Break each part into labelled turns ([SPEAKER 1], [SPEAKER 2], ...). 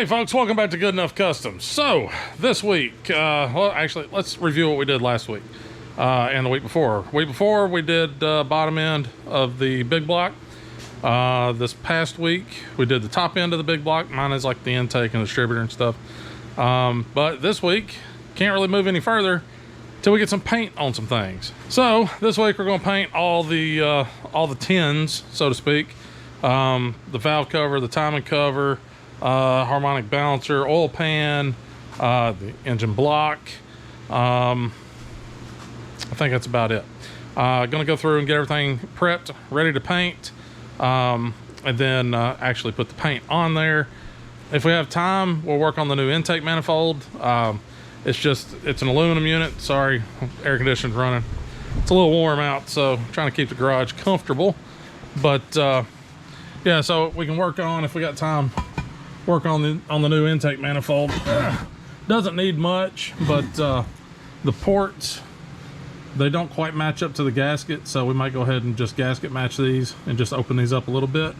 [SPEAKER 1] Hey folks, welcome back to Good Enough Customs. So this week, well actually let's review what we did last week and the week before. Week before we did bottom end of the big block. This past week we did the top end of the big block. Mine is like the intake and distributor and stuff. But this week can't really move any further till we get some paint on some things. So this week we're going to paint all the tins, so to speak. The valve cover, the timing cover, harmonic balancer, oil pan, the engine block. I think that's about it. Gonna go through and get everything prepped, ready to paint, and then actually put the paint on there. If we have time, we'll work on the new intake manifold. It's an aluminum unit. Sorry, air conditioner's running. It's a little warm out, so I'm trying to keep the garage comfortable. But yeah, so we can work on, if we got time, work on the new intake manifold. Doesn't need much, but the ports, they don't quite match up to the gasket, so we might go ahead and just gasket match these and just open these up a little bit.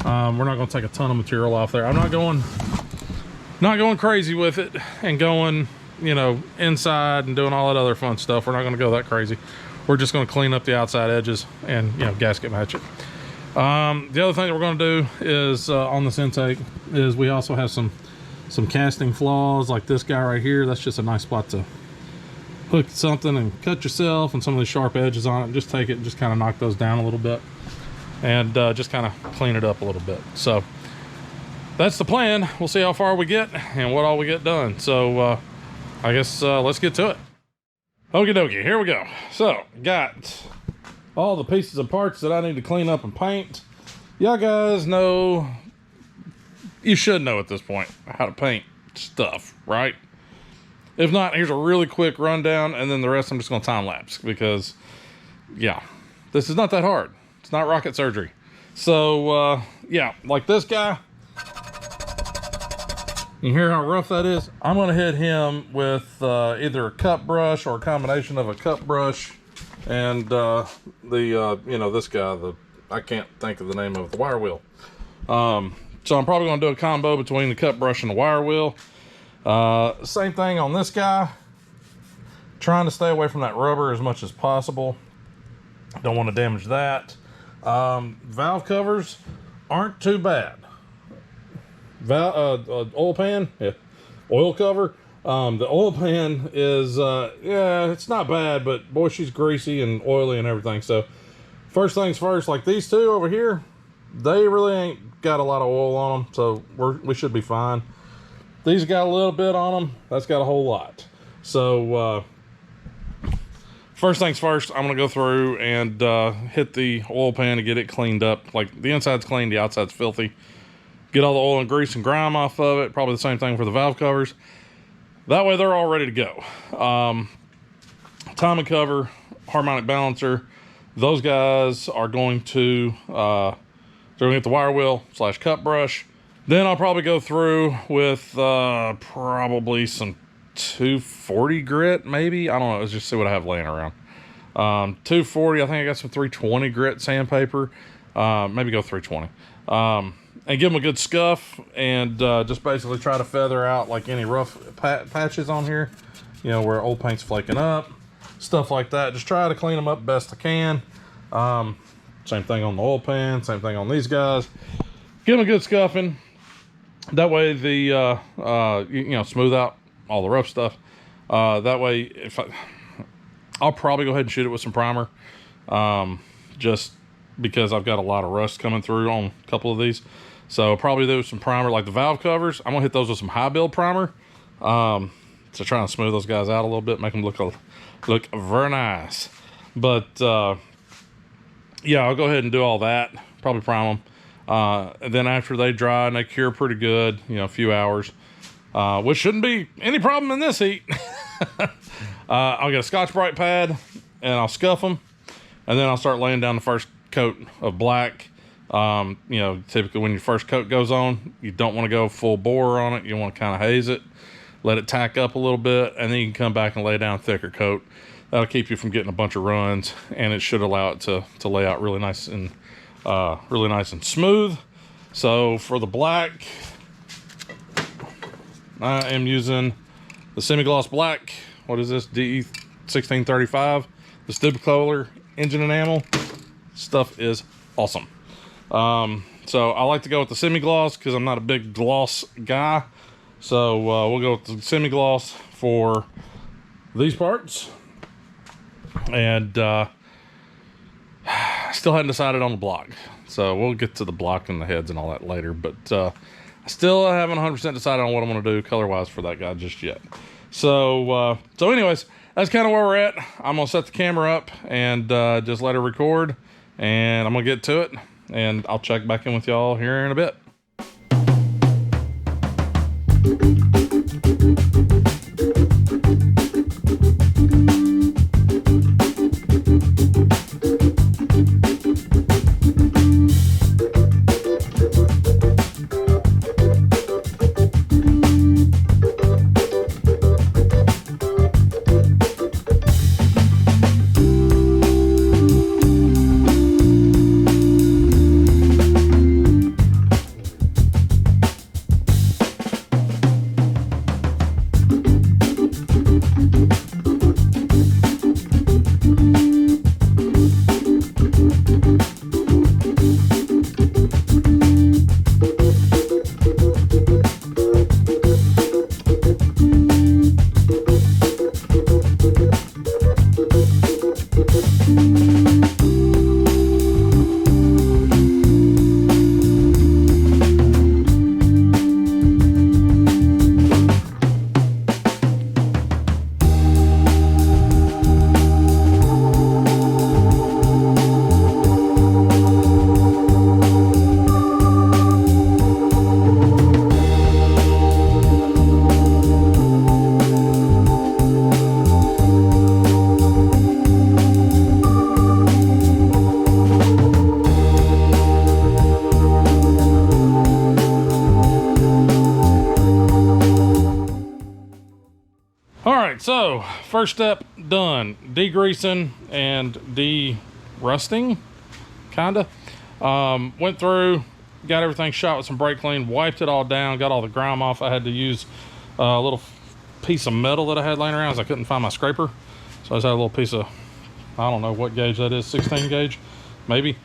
[SPEAKER 1] We're not going to take a ton of material off there. I'm not going crazy with it and going, you know, inside and doing all that other fun stuff. We're not going to go that crazy. We're just going to clean up the outside edges and, you know, gasket match it. The other thing that we're going to do is on this intake is we also have some casting flaws like this guy right here. That's just a nice spot to hook something and cut yourself, and some of the sharp edges on it. Just take it and just kind of knock those down a little bit and just kind of clean it up a little bit. So that's the plan. We'll see how far we get and what all we get done. So I guess let's get to it. Okie dokie, here we go. So got all the pieces and parts that I need to clean up and paint. Y'all guys know, you should know at this point, how to paint stuff, right? If not, here's a really quick rundown, and then the rest I'm just going to time lapse because, yeah, this is not that hard. It's not rocket surgery. So, yeah, like this guy, you hear how rough that is? I'm going to hit him with either a cut brush or a combination of a cut brush and you know, this guy, I can't think of the name of the wire wheel. So I'm probably going to do a combo between the cut brush and the wire wheel. Same thing on this guy. Trying to stay away from that rubber as much as possible. Don't want to damage that. Valve covers aren't too bad. Oil pan, yeah, oil cover. The oil pan is, yeah, it's not bad, but boy, she's greasy and oily and everything. So first things first, like these two over here, they really ain't got a lot of oil on them, so we should be fine. These got a little bit on them. That's got a whole lot. So first things first, I'm gonna go through and hit the oil pan to get it cleaned up. Like the inside's clean, the outside's filthy. Get all the oil and grease and grime off of it. Probably the same thing for the valve covers. That way they're all ready to go. Timing cover, harmonic balancer, those guys are going to they're gonna get the wire wheel / cut brush. Then I'll probably go through with probably some 240 grit, maybe. I don't know. Let's just see what I have laying around. 240. I think I got some 320 grit sandpaper. Maybe go 320. And give them a good scuff and just basically try to feather out like any rough patches on here, you know, where old paint's flaking up, stuff like that. Just try to clean them up best I can. Same thing on the oil pan, same thing on these guys. Give them a good scuffing. That way the you know, smooth out all the rough stuff. That way, I'll probably go ahead and shoot it with some primer, just because I've got a lot of rust coming through on a couple of these. So probably do some primer, like the valve covers. I'm gonna hit those with some high build primer to try and smooth those guys out a little bit, make them look very nice. But yeah, I'll go ahead and do all that. Probably prime them. And then after they dry and they cure pretty good, you know, a few hours, which shouldn't be any problem in this heat. I'll get a Scotch-Brite pad and I'll scuff them, and then I'll start laying down the first coat of black. You know, typically when your first coat goes on, you don't want to go full bore on it. You want to kind of haze it, let it tack up a little bit, and then you can come back and lay down a thicker coat. That'll keep you from getting a bunch of runs, and it should allow it to lay out really nice and smooth. So for the black, I am using the semi-gloss black. What is this? DE 1635. The stupid color engine enamel. Stuff is awesome. So I like to go with the semi-gloss because I'm not a big gloss guy. So we'll go with the semi-gloss for these parts. And still hadn't decided on the block. So we'll get to the block and the heads and all that later. But I still haven't 100% decided on what I'm going to do color-wise for that guy just yet. So anyways, that's kind of where we're at. I'm going to set the camera up and just let it record. And I'm going to get to it. And I'll check back in with y'all here in a bit. So first step done, degreasing and de-rusting, kinda. Went through, got everything shot with some brake clean, wiped it all down, got all the grime off. I had to use a little piece of metal that I had laying around as I couldn't find my scraper. So I just had a little piece of, I don't know what gauge that is, 16 gauge, maybe.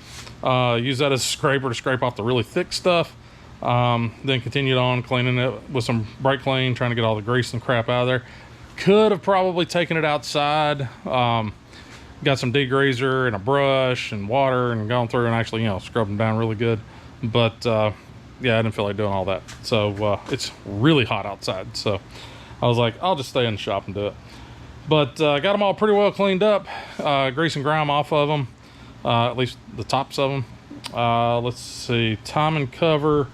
[SPEAKER 1] Use that as a scraper to scrape off the really thick stuff. Then continued on cleaning it with some brake clean, trying to get all the grease and crap out of there. Could have probably taken it outside, got some degreaser and a brush and water and gone through and actually, scrubbed them down really good. But yeah, I didn't feel like doing all that. So it's really hot outside. So I was like, I'll just stay in the shop and do it. But got them all pretty well cleaned up, grease and grime off of them, at least the tops of them. Let's see, timing cover,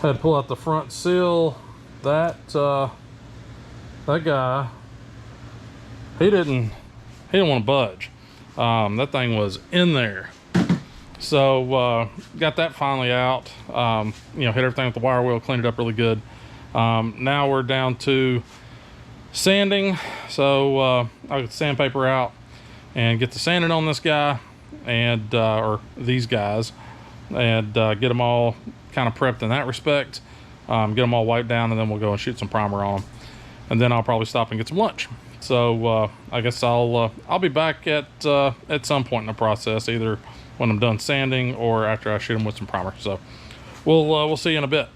[SPEAKER 1] had to pull out the front seal. That guy, he didn't want to budge. That thing was in there. So got that finally out. Hit everything with the wire wheel, cleaned it up really good. Now we're down to sanding. So I'll get the sandpaper out and get the sanding on this guy and or these guys, and get them all kind of prepped in that respect. Get them all wiped down, and then we'll go and shoot some primer on them. And then I'll probably stop and get some lunch. So I guess I'll be back at some point in the process, either when I'm done sanding or after I shoot them with some primer. So we'll see you in a bit.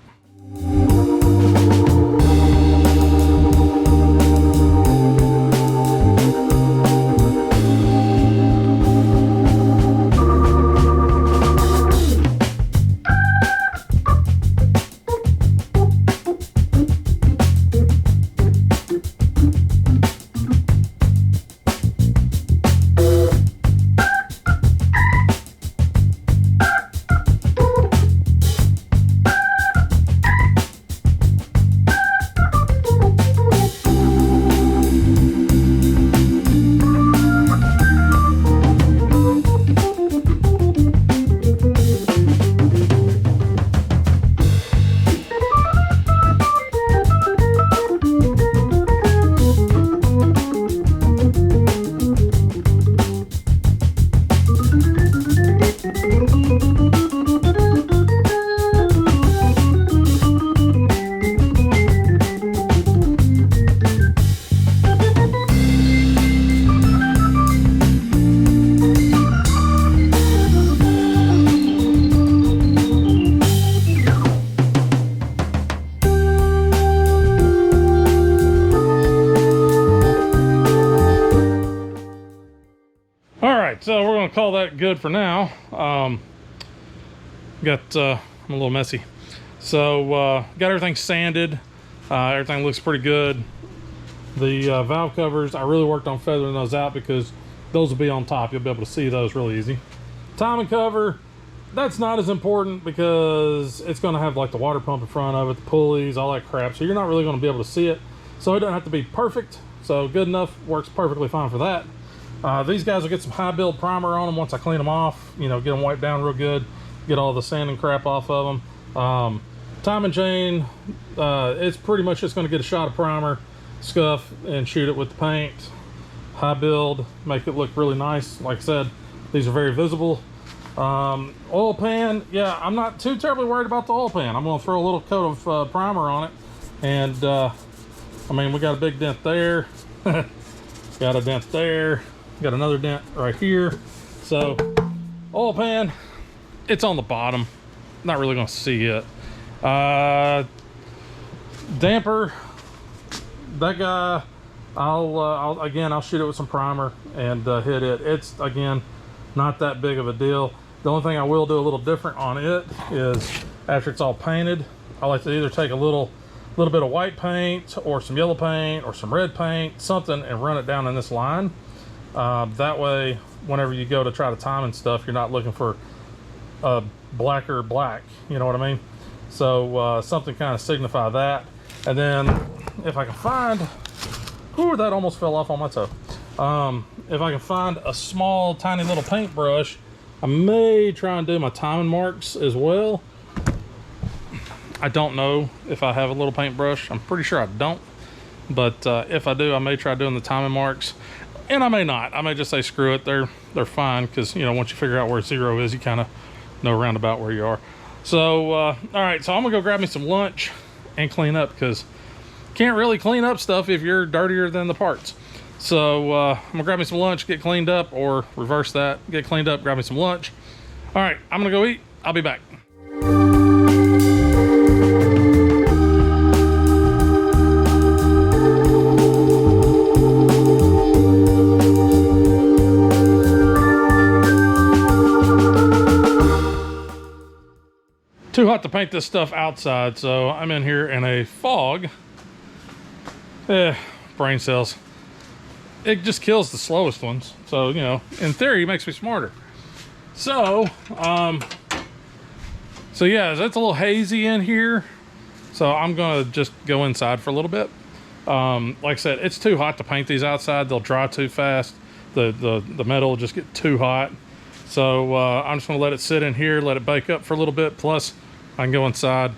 [SPEAKER 1] so we're gonna call that good for now. I'm a little messy. So got everything sanded. Everything looks pretty good. The valve covers, I really worked on feathering those out because those will be on top. You'll be able to see those really easy. Timing cover, that's not as important because it's going to have like the water pump in front of it, the pulleys, all that crap. So you're not really going to be able to see it. So it doesn't have to be perfect. So good enough works perfectly fine for that. These guys will get some high build primer on them once I clean them off. You know, get them wiped down real good, get all the sand and crap off of them. Timing chain, it's pretty much just going to get a shot of primer, scuff, and shoot it with the paint. High build, make it look really nice. Like I said, these are very visible. Oil pan, yeah, I'm not too terribly worried about the oil pan. I'm going to throw a little coat of primer on it. And, I mean, we got a big dent there. Got a dent there. Got another dent right here. So, oil pan, it's on the bottom. Not really going to see it. Damper, that guy, I'll shoot it with some primer and hit it. It's, again, not that big of a deal. The only thing I will do a little different on it is after it's all painted, I like to either take a little bit of white paint or some yellow paint or some red paint, something, and run it down in this line. That way, whenever you go to try to time and stuff, you're not looking for a blacker black, you know what I mean? So something kind of signify that. And then if I can find, ooh, that almost fell off on my toe. If I can find a small, tiny little paintbrush, I may try and do my timing marks as well. I don't know if I have a little paintbrush. I'm pretty sure I don't. But if I do, I may try doing the timing marks. And I may not. I may just say, screw it. They're fine. Because, you know, once you figure out where 0 is, you kind of know roundabout where you are. So, all right. So I'm going to go grab me some lunch and clean up. Because can't really clean up stuff if you're dirtier than the parts. So I'm gonna grab me some lunch, get cleaned up, or reverse that, get cleaned up, grab me some lunch. All right, I'm gonna go eat. I'll be back. Too hot to paint this stuff outside, so I'm in here in a fog. Brain cells. It just kills the slowest ones. So, you know, in theory, it makes me smarter. So, yeah, it's a little hazy in here. So I'm gonna just go inside for a little bit. Like I said, it's too hot to paint these outside. They'll dry too fast. The metal will just get too hot. So I'm just gonna let it sit in here, let it bake up for a little bit. Plus, I can go inside,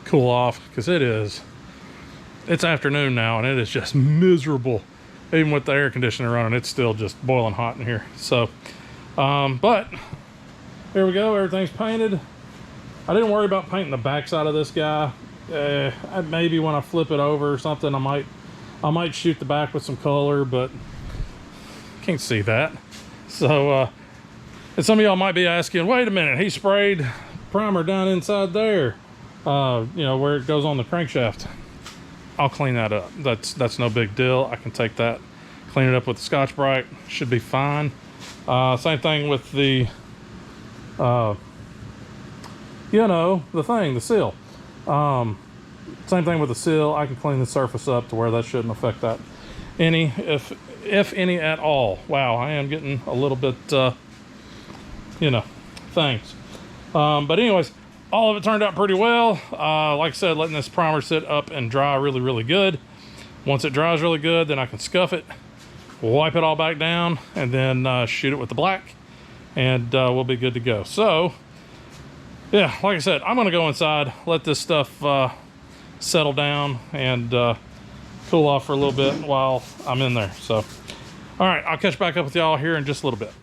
[SPEAKER 1] cool off, because it's afternoon now and it is just miserable. Even with the air conditioner running, it's still just boiling hot in here. So, but here we go. Everything's painted. I didn't worry about painting the backside of this guy. Maybe when I flip it over or something, I might shoot the back with some color, but can't see that. So, and some of y'all might be asking, wait a minute, he sprayed primer down inside there, you know, where it goes on the crankshaft. I'll clean that up. That's no big deal. I can take that, clean it up with the Scotch-Brite. Should be fine. Same thing with the, you know, the seal. Same thing with the seal. I can clean the surface up to where that shouldn't affect that any, if any at all. Wow, I am getting a little bit, you know, things. But anyways, all of it turned out pretty well. Like I said, letting this primer sit up and dry really, really good. Once it dries really good, then I can scuff it, wipe it all back down, and then shoot it with the black, and we'll be good to go. So, yeah, like I said, I'm gonna go inside, let this stuff settle down, and cool off for a little bit while I'm in there. So, all right, I'll catch back up with y'all here in just a little bit.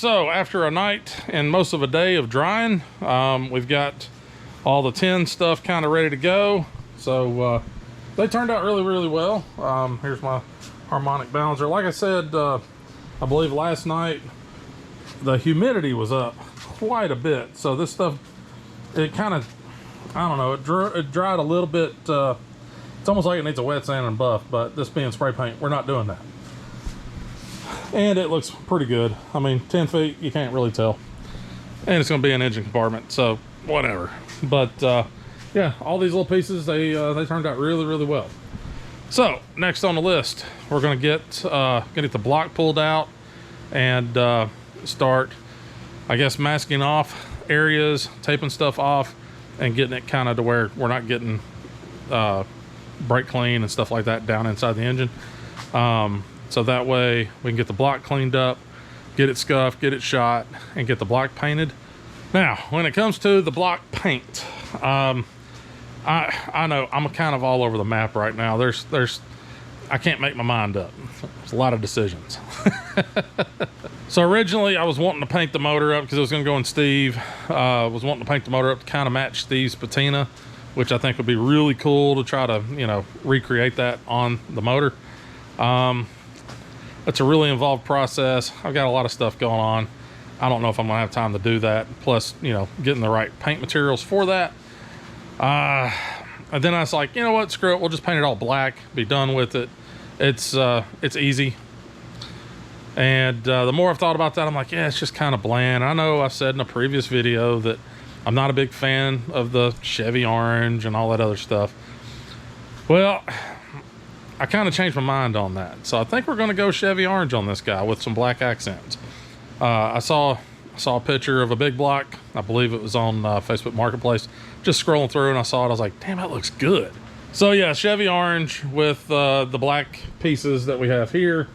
[SPEAKER 1] so after a night and most of a day of drying, we've got all the tin stuff kind of ready to go. So they turned out really, really well. Here's my harmonic balancer. Like I said, I believe last night, the humidity was up quite a bit. So this stuff, it kind of, I don't know, it dried a little bit. It's almost like it needs a wet sand and buff, but this being spray paint, we're not doing that. And it looks pretty good. I mean, 10 feet, you can't really tell. And it's going to be an engine compartment, so whatever. But yeah, all these little pieces, they turned out really, really well. So next on the list, we're going to get the block pulled out and start, I guess, masking off areas, taping stuff off, and getting it kind of to where we're not getting brake clean and stuff like that down inside the engine. So that way we can get the block cleaned up, get it scuffed, get it shot, and get the block painted. Now, when it comes to the block paint, I know I'm kind of all over the map right now. I can't make my mind up. There's a lot of decisions. So originally I was wanting to paint the motor up because it was going to go in Steve. Was wanting to paint the motor up to kind of match Steve's patina, which I think would be really cool to try to, you know, recreate that on the motor. It's a really involved process. I've got a lot of stuff going on. I don't know if I'm gonna have time to do that. Plus, you know, getting the right paint materials for that. And then I was like, you know what, screw it. We'll just paint it all black, be done with it. It's easy. And the more I've thought about that, I'm like, yeah, it's just kind of bland. I know I said in a previous video that I'm not a big fan of the Chevy orange and all that other stuff. Well, I kind of changed my mind on that. So I think we're going to go Chevy orange on this guy with some black accents. I saw a picture of a big block. I believe it was on Facebook Marketplace. Just scrolling through and I saw it. I was like, damn, that looks good. So yeah, Chevy orange with the black pieces that we have here.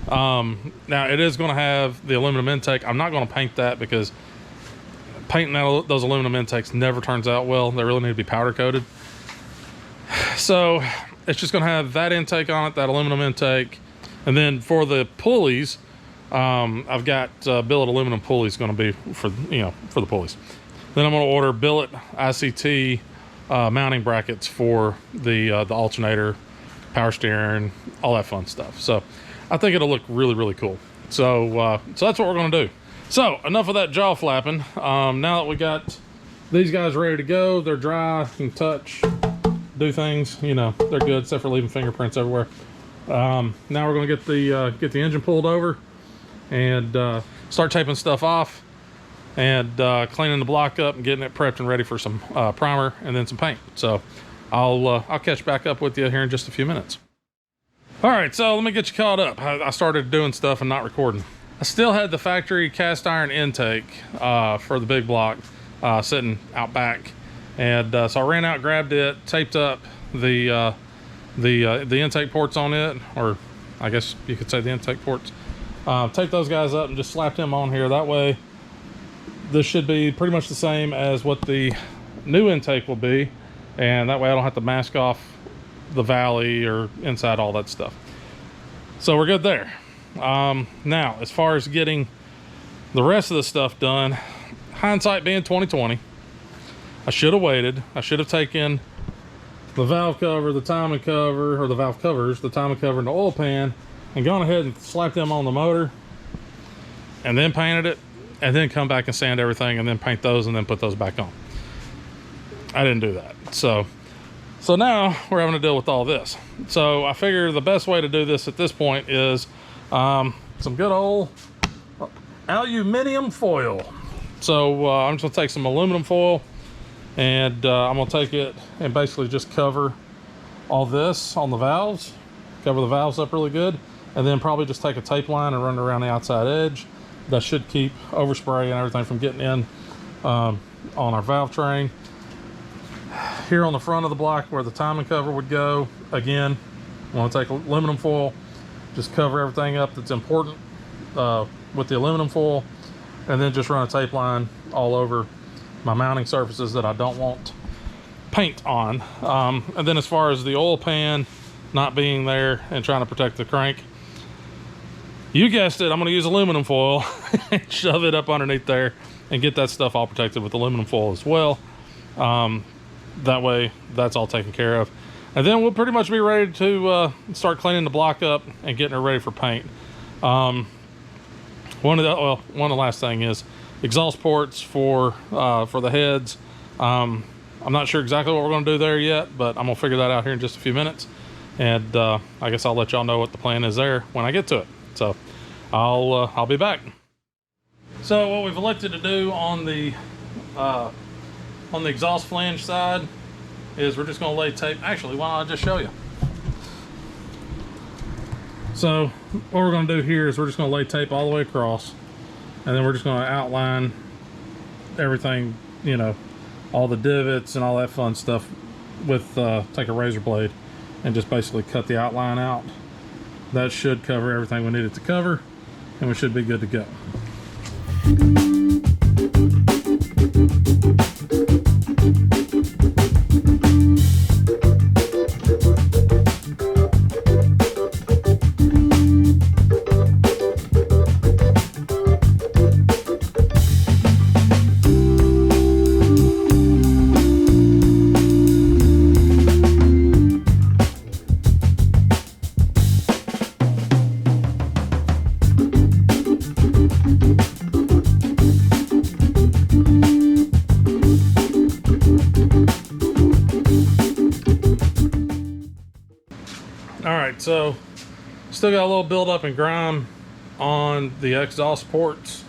[SPEAKER 1] Now it is going to have the aluminum intake. I'm not going to paint that because painting those aluminum intakes never turns out well. They really need to be powder coated. So it's just going to have that intake on it, that aluminum intake. And then for the pulleys, I've got billet aluminum pulleys going to be for the pulleys. Then I'm going to order billet ICT mounting brackets for the alternator, power steering, all that fun stuff. So I think it'll look really, really cool. So that's what we're going to do. So enough of that jaw flapping. Now that we got these guys ready to go, they're dry, you can touch, do things, you know, they're good except for leaving fingerprints everywhere. Now we're going to get the engine pulled over and start taping stuff off and cleaning the block up and getting it prepped and ready for some primer and then some paint. So I'll catch back up with you here in just a few minutes. All right, so let me get you caught up. I started doing stuff and not recording. I still had the factory cast iron intake for the big block sitting out back. And so I ran out, grabbed it, taped up the intake ports on it, or I guess you could say the intake ports. Taped those guys up and just slapped them on here. That way, this should be pretty much the same as what the new intake will be. And that way I don't have to mask off the valley or inside all that stuff. So we're good there. Now, as far as getting the rest of the stuff done, hindsight being 2020, I should have waited. I should have taken the valve cover, the timing cover, or the valve covers, the timing cover and the oil pan, and gone ahead and slapped them on the motor, and then painted it, and then come back and sand everything, and then paint those, and then put those back on. I didn't do that. So now we're having to deal with all this. So I figure the best way to do this at this point is some good old aluminum foil. So I'm just gonna take some aluminum foil and I'm gonna take it and basically just cover all this on the valves, cover the valves up really good, and then probably just take a tape line and run it around the outside edge. That should keep overspray and everything from getting in on our valve train. Here on the front of the block where the timing cover would go, again, I want to take aluminum foil, just cover everything up that's important with the aluminum foil, and then just run a tape line all over my mounting surfaces that I don't want paint on. And then as far as the oil pan not being there and trying to protect the crank, You guessed it, I'm gonna use aluminum foil and shove it up underneath there and get that stuff all protected with aluminum foil as well. That way that's all taken care of. And then we'll pretty much be ready to start cleaning the block up and getting it ready for paint. One of the last thing is exhaust ports for the heads. I'm not sure exactly what we're gonna do there yet, but I'm gonna figure that out here in just a few minutes. And I guess I'll let y'all know what the plan is there when I get to it. So I'll be back. So what we've elected to do on the exhaust flange side is we're just going to lay tape. Actually, why don't I just show you? So what we're going to do here is we're just going to lay tape all the way across, and then we're just going to outline everything, you know, all the divots and all that fun stuff with take a razor blade and just basically cut the outline out. That should cover everything we need it to cover, and we should be good to go. Alright, so still got a little buildup and grime on the exhaust ports,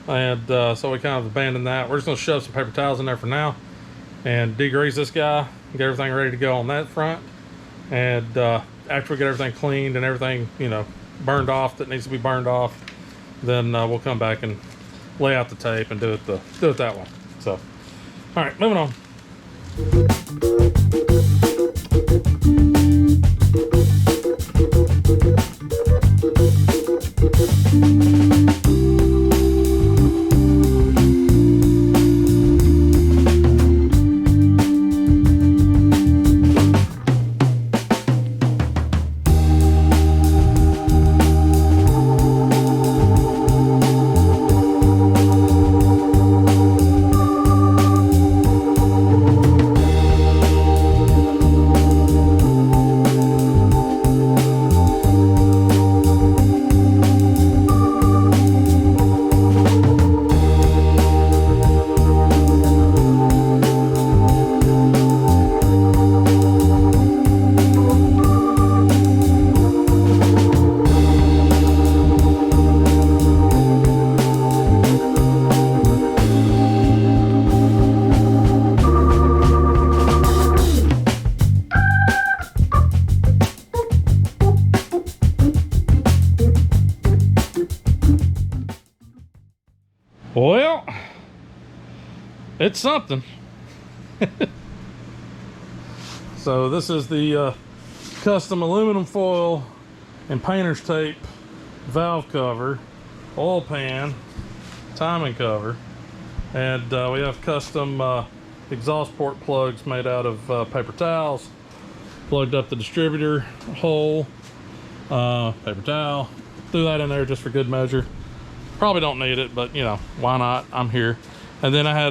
[SPEAKER 1] and so we kind of abandoned that. We're just going to shove some paper towels in there for now and degrease this guy, get everything ready to go on that front. And after we get everything cleaned and everything, you know, burned off that needs to be burned off, then we'll come back and lay out the tape and do it that way. So, all right, moving on. Well, it's something. So this is the custom aluminum foil and painter's tape valve cover, oil pan, timing cover, and we have custom exhaust port plugs made out of paper towels, plugged up the distributor hole, paper towel, threw that in there just for good measure. Probably don't need it, but you know, why not? I'm here. And then I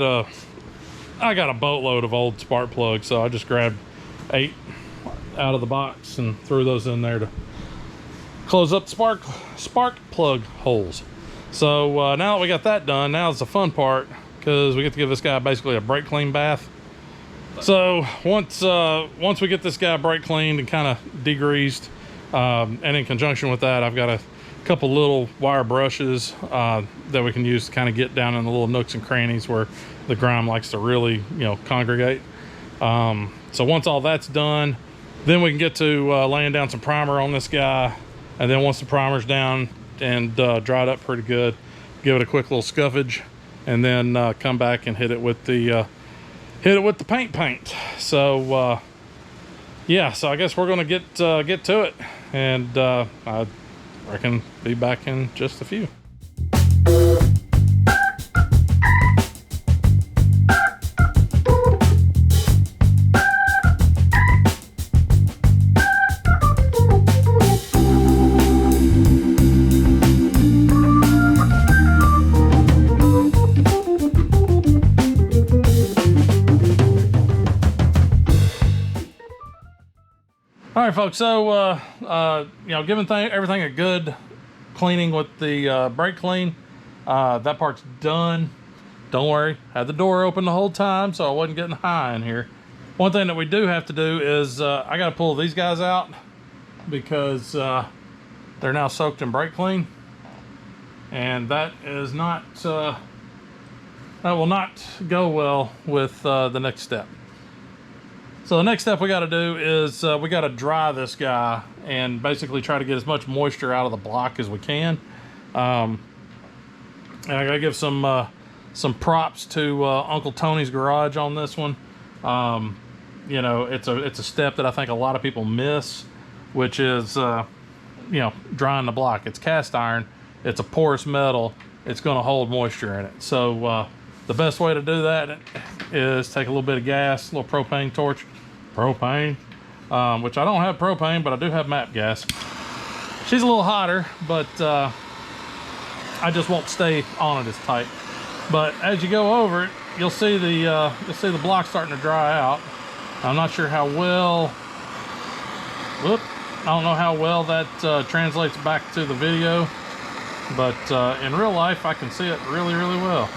[SPEAKER 1] got a boatload of old spark plugs, so I just grabbed 8 out of the box and threw those in there to close up the spark plug holes. So now that we got that done, now it's the fun part, because we get to give this guy basically a brake clean bath. So once we get this guy brake cleaned and kind of degreased, and in conjunction with that, I've got a couple little wire brushes that we can use to kind of get down in the little nooks and crannies where the grime likes to really, you know, congregate. So once all that's done, then we can get to laying down some primer on this guy. And then once the primer's down and dried up pretty good, give it a quick little scuffage, and then come back and hit it with the paint. So yeah, so I guess we're gonna get to it, and I reckon be back in just a few. All right, folks. So, you know, giving everything a good cleaning with the brake clean. That part's done. Don't worry, had the door open the whole time, so I wasn't getting high in here. One thing that we do have to do is I got to pull these guys out because they're now soaked in brake clean, and that is not that will not go well with the next step. So the next step we got to do is we got to dry this guy and basically try to get as much moisture out of the block as we can. And I got to give some props to Uncle Tony's Garage on this one. You know, it's a step that I think a lot of people miss, which is you know, drying the block. It's cast iron. It's a porous metal. It's going to hold moisture in it. So the best way to do that is take a little bit of gas, a little propane torch. Propane, which I don't have propane, but I do have MAP gas. She's a little hotter, but I just won't stay on it as tight. But as you go over it, you'll see the block starting to dry out. I'm not sure how well. I don't know how well that translates back to the video, but in real life, I can see it really, really well.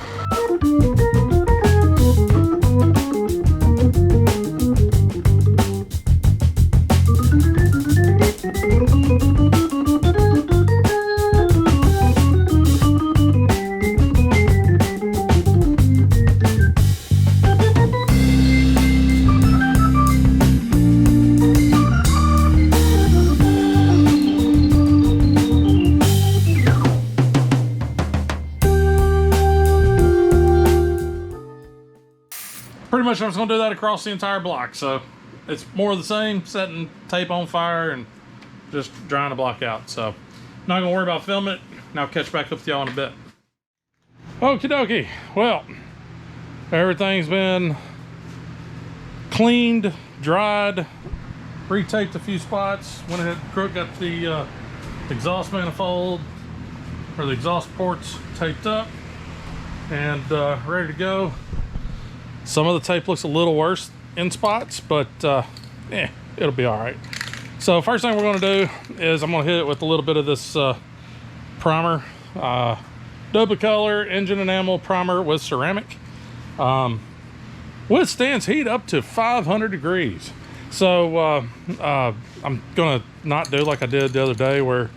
[SPEAKER 1] Pretty much I'm just gonna do that across the entire block. So it's more of the same, setting tape on fire and just drying the block out. So not gonna worry about filming it. Now I'll catch back up with y'all in a bit. Okie dokie. Well, everything's been cleaned, dried, retaped a few spots. Went ahead and got the exhaust manifold or the exhaust ports taped up and ready to go. Some of the tape looks a little worse in spots, but it'll be all right. So first thing we're going to do is I'm going to hit it with a little bit of this primer, Duplicolor engine enamel primer with ceramic. Withstands heat up to 500 degrees. So I'm going to not do like I did the other day where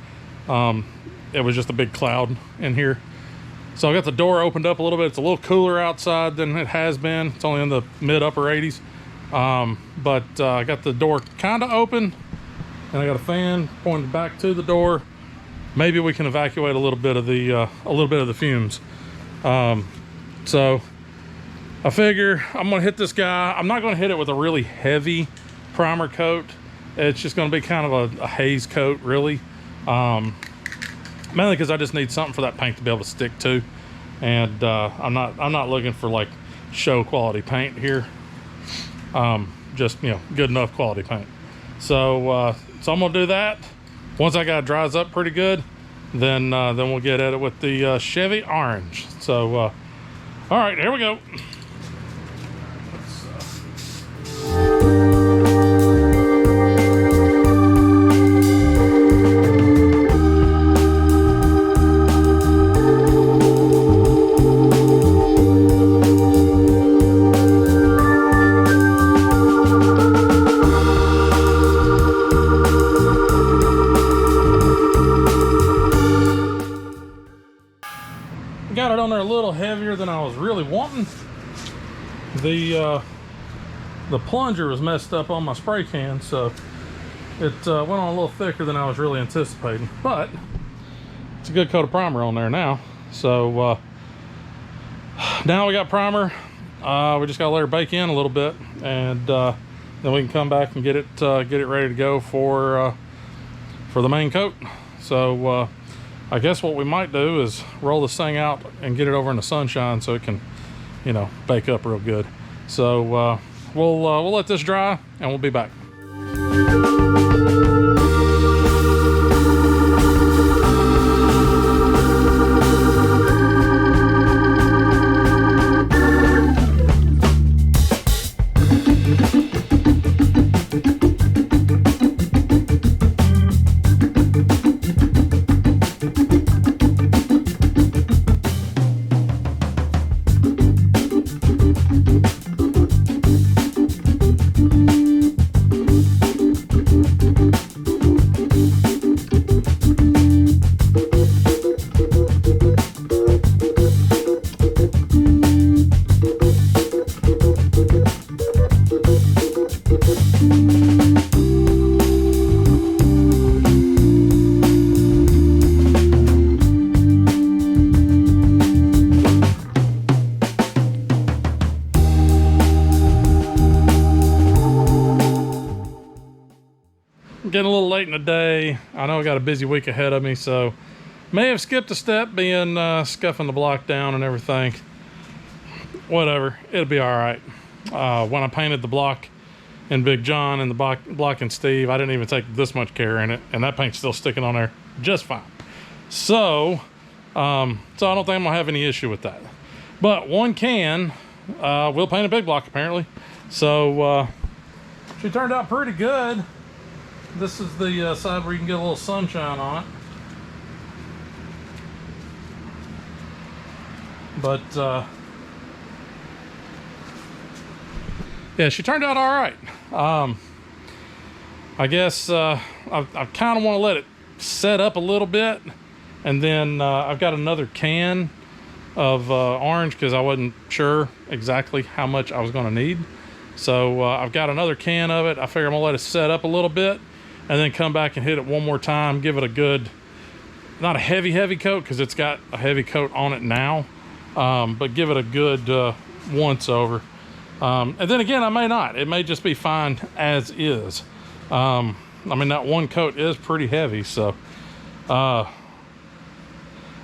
[SPEAKER 1] it was just a big cloud in here. So I got the door opened up a little bit. It's a little cooler outside than it has been. It's only in the mid upper 80s. But I got the door kind of open and I got a fan pointed back to the door. Maybe we can evacuate a little bit of the fumes. So I figure I'm gonna hit this guy. I'm not gonna hit it with a really heavy primer coat. It's just gonna be kind of a haze coat, really. Mainly because I just need something for that paint to be able to stick to, and I'm not looking for like show quality paint here. Just, you know, good enough quality paint. So I'm gonna do that. Once I got it dries up pretty good, then we'll get at it with the Chevy Orange. So all right, here we go. Got it on there a little heavier than I was really wanting. The plunger was messed up on my spray can, so it went on a little thicker than I was really anticipating. But it's a good coat of primer on there now. So now we got primer. We just gotta let her bake in a little bit, and then we can come back and get it ready to go for the main coat. So I guess what we might do is roll this thing out and get it over in the sunshine so it can, you know, bake up real good. So we'll let this dry and we'll be back. getting a little late in the day. I know I got a busy week ahead of me, so may have skipped a step being scuffing the block down and everything. Whatever, it'll be all right. When I painted the block in Big John and the block in Steve, I didn't even take this much care in it, and that paint's still sticking on there just fine. So I don't think I'm gonna have any issue with that. But one can will paint a big block apparently. So she turned out pretty good. This is the side where you can get a little sunshine on it. But yeah, she turned out all right. I guess I kind of want to let it set up a little bit, and then I've got another can of orange because I wasn't sure exactly how much I was going to need. So I've got another can of it. I figure I'm gonna let it set up a little bit and then come back and hit it one more time, give it a good, not a heavy coat because it's got a heavy coat on it now, but give it a good once over. And then again, I may not. It may just be fine as is. I mean, that one coat is pretty heavy, so I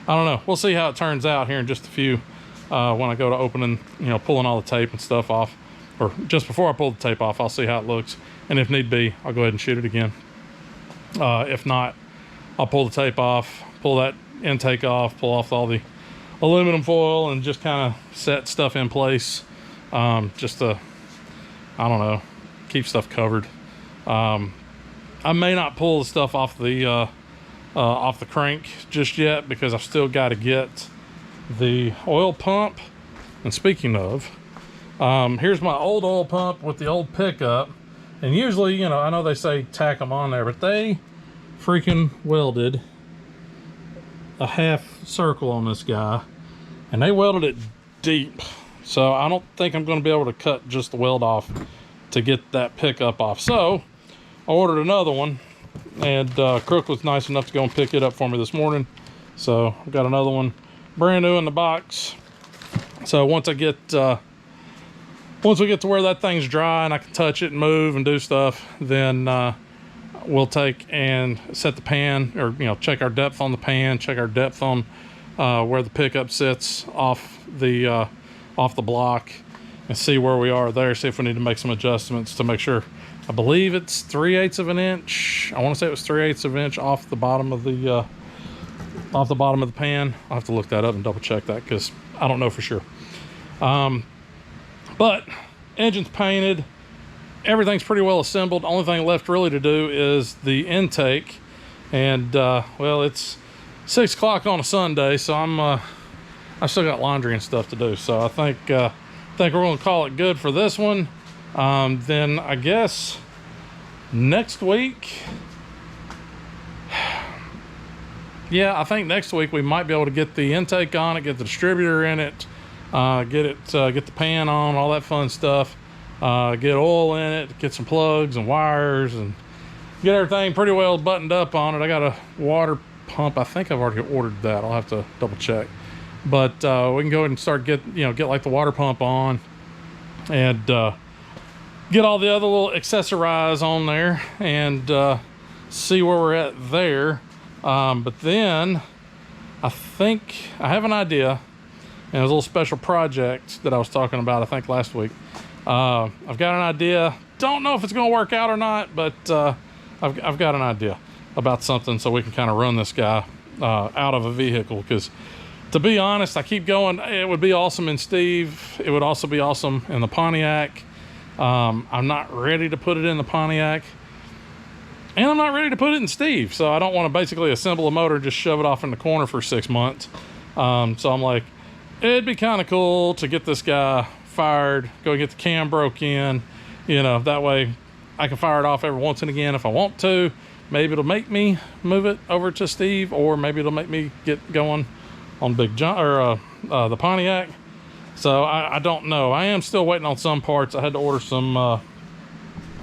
[SPEAKER 1] don't know. We'll see how it turns out here in just a few when I go to opening, pulling all the tape and stuff off. Or just before I pull the tape off, I'll see how it looks. And if need be, I'll go ahead and shoot it again. If not, I'll pull the tape off, pull that intake off, pull off all the aluminum foil, and just kind of set stuff in place. Just to, I don't know, keep stuff covered. I may not pull the stuff off the crank just yet because I've still got to get the oil pump. And speaking of, here's my old oil pump with the old pickup. And usually, I know they say tack them on there, but they freaking welded a half circle on this guy, and they welded it deep. So I don't think I'm going to be able to cut just the weld off to get that pickup off. So I ordered another one, and Crook was nice enough to go and pick it up for me this morning. So I've got another one brand new in the box. So once we get to where that thing's dry and I can touch it and move and do stuff, then we'll take and set the pan, or check our depth on the pan, check our depth on where the pickup sits off the block, and see where we are there. See if we need to make some adjustments to make sure. I believe it's 3/8 of an inch. I want to say it was 3/8 of an inch off the bottom of the pan. I'll have to look that up and double check that because I don't know for sure. But engine's painted, everything's pretty well assembled. The only thing left really to do is the intake, and well, it's 6 o'clock on a Sunday, so I still got laundry and stuff to do. So I think we're gonna call it good for this one. Then I guess next week, yeah, I think next week we might be able to get the intake on it, get the distributor in it, get the pan on, all that fun stuff, get oil in it, get some plugs and wires, and get everything pretty well buttoned up on it. I got a water pump. I think I've already ordered that. I'll have to double check, but we can go ahead and start get like the water pump on, and get all the other little accessorize on there, and see where we're at there. But then I think I have an idea. And it was a little special project that I was talking about, I think, last week. I've got an idea. Don't know if it's going to work out or not, but I've got an idea about something so we can kind of run this guy out of a vehicle. Because, to be honest, I keep going, it would be awesome in Steve. It would also be awesome in the Pontiac. I'm not ready to put it in the Pontiac. And I'm not ready to put it in Steve. So I don't want to basically assemble a motor and just shove it off in the corner for 6 months. So I'm like, it'd be kind of cool to get this guy fired, go get the cam broke in, that way I can fire it off every once and again if I want to. Maybe it'll make me move it over to Steve, or maybe it'll make me get going on Big John or the Pontiac. So I don't know. I am still waiting on some parts. I had to order some. I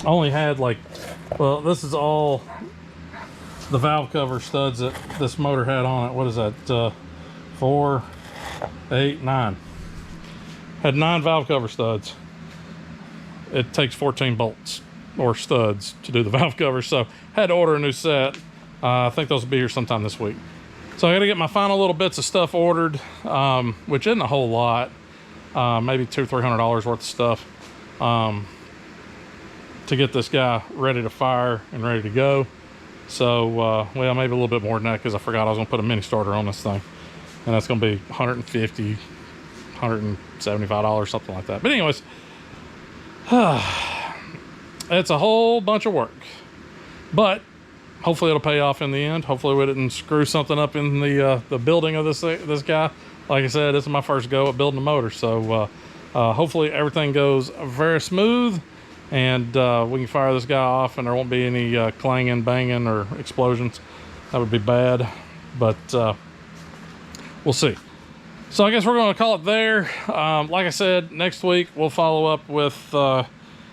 [SPEAKER 1] only had well, this is all the valve cover studs that this motor had on it. What is that? 4, 8, 9. Had 9 valve cover studs. It takes 14 bolts. or studs to do the valve covers. So had to order a new set. I think those will be here sometime this week. So I got to get my final little bits of stuff ordered, which isn't a whole lot. Maybe $200-300 worth of stuff to get this guy ready to fire and ready to go. So, well, maybe a little bit more than that, because I forgot I was going to put a mini starter on this thing. And that's going to be $150, $175, something like that. But anyways, it's a whole bunch of work. But hopefully it'll pay off in the end. Hopefully we didn't screw something up in the building of this guy. Like I said, this is my first go at building a motor. So hopefully everything goes very smooth, and we can fire this guy off and there won't be any clanging, banging, or explosions. That would be bad, but we'll see. So I guess we're going to call it there. Like I said, next week we'll follow up with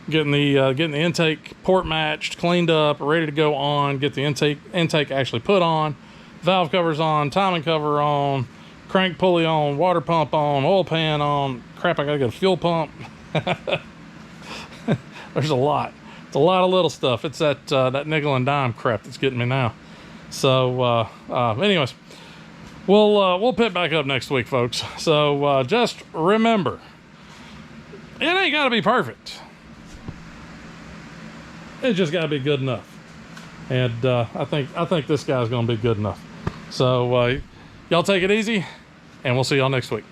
[SPEAKER 1] getting the intake port matched, cleaned up, ready to go on. Get the intake actually put on, valve covers on, timing cover on, crank pulley on, water pump on, oil pan on. Crap, I gotta get a fuel pump. There's a lot. It's a lot of little stuff. It's that nickel and dime crap that's getting me now. So anyways, we'll pick back up next week, folks. So just remember, it ain't gotta be perfect. It's just gotta be good enough. And I think this guy's gonna be good enough. So y'all take it easy, and we'll see y'all next week.